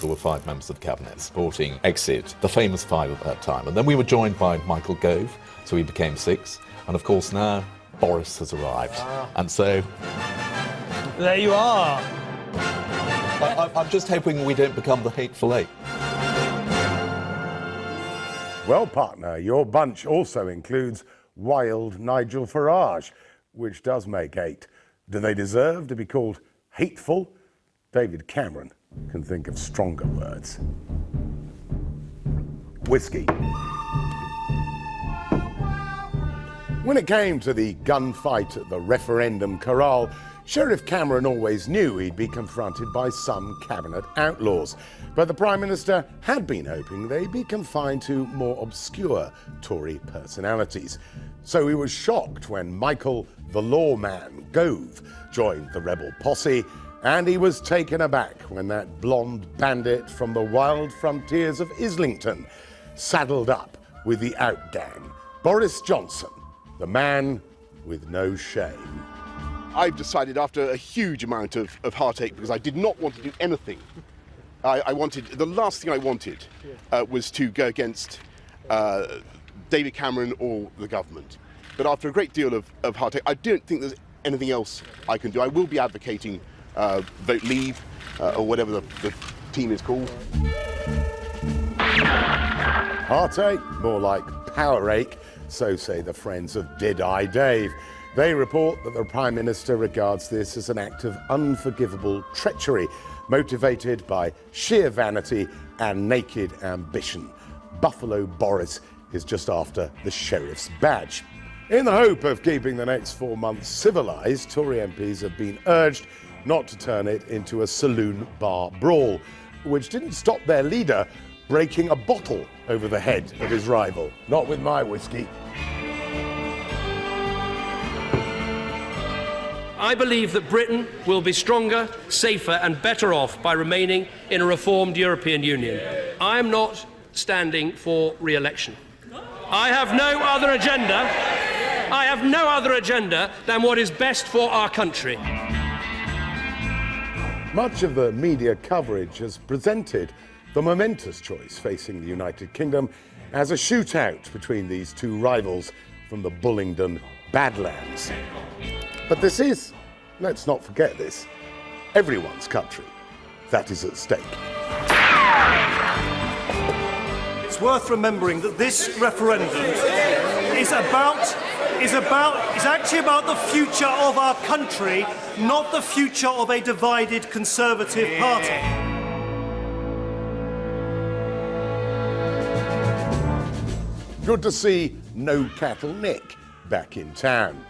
there were 5 members of the cabinet supporting exit, the famous 5 at that time. And then we were joined by Michael Gove, so we became 6. And of course now Boris has arrived. And so... There you are. I'm just hoping we don't become the hateful eight. Well, partner, your bunch also includes wild Nigel Farage, which does make 8. Do they deserve to be called hateful? David Cameron can think of stronger words. Whiskey. When it came to the gunfight at the referendum corral, Sheriff Cameron always knew he'd be confronted by some cabinet outlaws. But the Prime Minister had been hoping they'd be confined to more obscure Tory personalities. So he was shocked when Michael the Lawman Gove joined the rebel posse, and he was taken aback when that blonde bandit from the wild frontiers of Islington saddled up with the outgang, Boris Johnson, the man with no shame. I've decided, after a huge amount of heartache, because I did not want to do anything. The last thing I wanted was to go against David Cameron or the government. But after a great deal of heartache, I don't think there's anything else I can do. I will be advocating vote leave, or whatever the team is called. Heartache? More like power ache, so say the friends of Dead-Eye Dave. They report that the Prime Minister regards this as an act of unforgivable treachery, motivated by sheer vanity and naked ambition. Buffalo Boris is just after the sheriff's badge. In the hope of keeping the next 4 months civilised, Tory MPs have been urged not to turn it into a saloon bar brawl, which didn't stop their leader breaking a bottle over the head of his rival. Not with my whiskey. I believe that Britain will be stronger, safer and better off by remaining in a reformed European Union. I am not standing for re-election. I have no other agenda. I have no other agenda than what is best for our country. Much of the media coverage has presented the momentous choice facing the United Kingdom as a shootout between these 2 rivals from the Bullingdon Badlands. But this is, let's not forget this, everyone's country that is at stake. It's worth remembering that this referendum is actually about the future of our country, not the future of a divided Conservative party. Good to see No Cattle Nick back in town.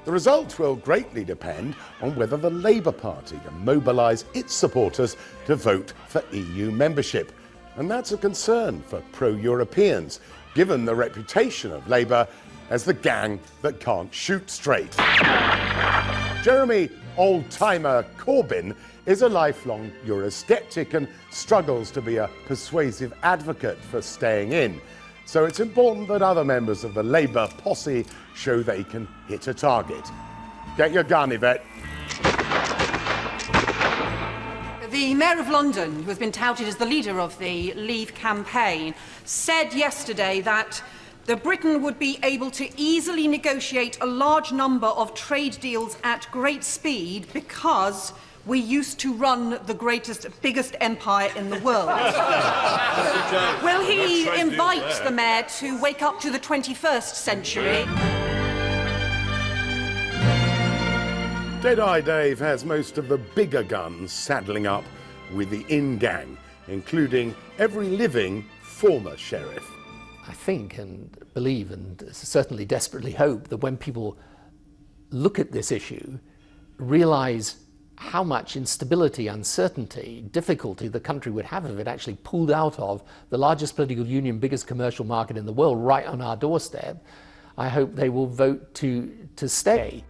The result will greatly depend on whether the Labour Party can mobilise its supporters to vote for EU membership. And that's a concern for pro-Europeans, given the reputation of Labour as the gang that can't shoot straight. Jeremy old-timer Corbyn is a lifelong Eurosceptic and struggles to be a persuasive advocate for staying in. So it's important that other members of the Labour posse show they can hit a target. Get your gun, Yvette. The Mayor of London, who has been touted as the leader of the Leave campaign, said yesterday that Britain would be able to easily negotiate a large number of trade deals at great speed because we used to run the biggest empire in the world. Will he invite the Mayor to wake up to the 21st century? Dead-Eye Dave has most of the bigger guns saddling up with the in-gang, including every living former sheriff. I think and believe and certainly desperately hope that when people look at this issue, realise how much instability, uncertainty, difficulty the country would have if it actually pulled out of the largest political union, biggest commercial market in the world right on our doorstep. I hope they will vote to stay.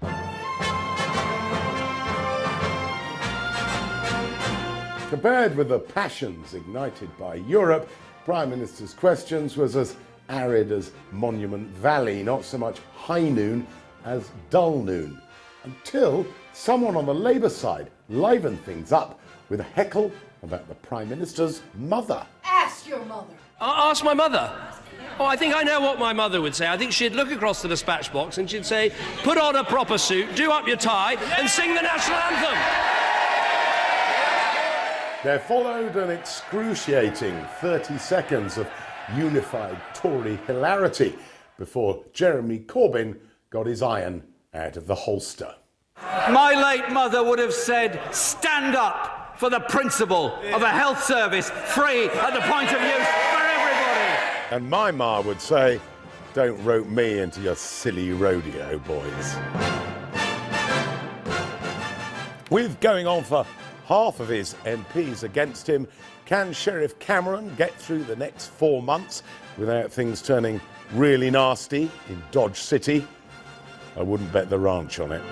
Compared with the passions ignited by Europe, Prime Minister's questions was as arid as Monument Valley, not so much high noon as dull noon, until someone on the Labour side livened things up with a heckle about the Prime Minister's mother. Ask your mother. Ask my mother. Oh, I think I know what my mother would say. I think she'd look across the dispatch box and she'd say, put on a proper suit, do up your tie, and sing the national anthem. There followed an excruciating 30 seconds of unified Tory hilarity before Jeremy Corbyn got his iron out of the holster. My late mother would have said, stand up for the principle of a health service free at the point of use for everybody. And my ma would say, don't rope me into your silly rodeo, boys. With going on for half of his MPs against him, can Sheriff Cameron get through the next 4 months without things turning really nasty in Dodge City? I wouldn't bet the ranch on it.